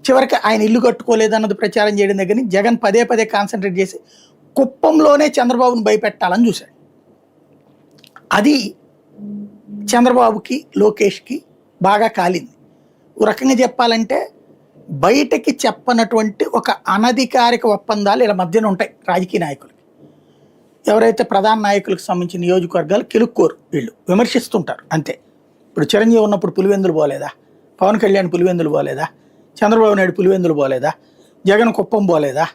చివరికి ఆయన ఇల్లు కట్టుకోలేదన్నది ప్రచారం చేయడం దగ్గర నుంచి జగన్ పదే పదే కాన్సన్ట్రేట్ చేసి కుప్పంలోనే చంద్రబాబును భయపెట్టాలని చూశాడు. అది చంద్రబాబుకి లోకేష్కి బాగా కాలింది. ఓ రకంగా చెప్పాలంటే బయటకి చెప్పనటువంటి ఒక అనధికారిక ఒప్పందాలు ఇలా మధ్యన ఉంటాయి రాజకీయ నాయకులకి. ఎవరైతే ప్రధాన నాయకులకు సంబంధించిన నియోజకవర్గాలు కెలుక్కోరు, వీళ్ళు విమర్శిస్తుంటారు అంతే. ఇప్పుడు చిరంజీవి ఉన్నప్పుడు పులివెందులు పోలేదా, పవన్ కళ్యాణ్ పులివెందులు పోలేదా, చంద్రబాబు నాయుడు పులివెందులు పోలేదా, జగన్ కుప్పం పోలేదా,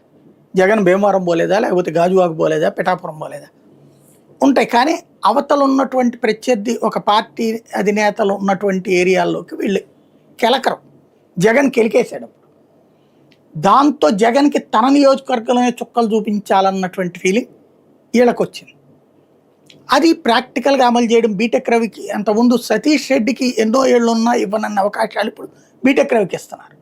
జగన్ భీమవరం పోలేదా, లేకపోతే గాజువాకు పోలేదా, పిఠాపురం పోలేదా ఉంటాయి. కానీ అవతల ఉన్నటువంటి ప్రత్యర్థి ఒక పార్టీ అధినేతలు ఉన్నటువంటి ఏరియాల్లోకి వీళ్ళు కెలకరం. జగన్ కెలికేశాడు. దాంతో జగన్కి తన నియోజకవర్గంలోనే చుక్కలు చూపించాలన్నటువంటి ఫీలింగ్ వీళ్ళకి వచ్చింది. అది ప్రాక్టికల్గా అమలు చేయడం బీటెక్ రవికి అంతకుముందు సతీష్ రెడ్డికి ఎన్నో ఏళ్ళు ఉన్నా ఇవ్వనన్న అవకాశాలు ఇప్పుడు బీటెక్ రవికి ఇస్తున్నారు.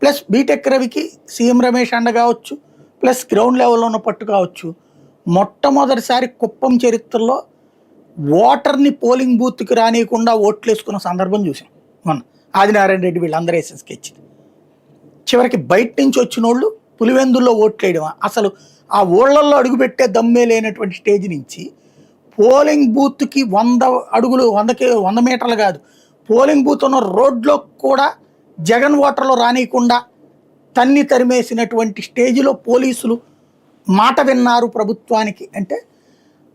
ప్లస్ బీటెక్ రవికి సీఎం రమేష్ అండ కావచ్చు, ప్లస్ గ్రౌండ్ లెవెల్లో ఉన్న పట్టు కావచ్చు. మొట్టమొదటిసారి కుప్పం చరిత్రలో ఓటర్ని పోలింగ్ బూత్కి రానియకుండా ఓట్లు వేసుకున్న సందర్భం చూసాం మొన్న. ఆదినారాయణ రెడ్డి వీళ్ళందరూ వేసిన స్కెచ్. చివరికి బయట నుంచి వచ్చిన వాళ్ళు పులివెందుల్లో ఓట్లు వేయడం, అసలు ఆ ఊళ్ళల్లో అడుగుపెట్టే దమ్మే లేనటువంటి స్టేజ్ నుంచి పోలింగ్ బూత్కి 100 అడుగులు 100 మీటర్లు కాదు, పోలింగ్ బూత్ ఉన్న రోడ్లో కూడా జగన్ ఓటర్లు రానియకుండా తన్ని తరిమేసినటువంటి స్టేజ్లో పోలీసులు మాట విన్నారు ప్రభుత్వానికి అంటే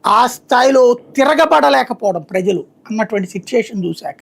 ఆ స్థాయిలో తిరగబడలేకపోవడం ప్రజలు అన్నటువంటి సిచ్యుయేషన్ చూశాక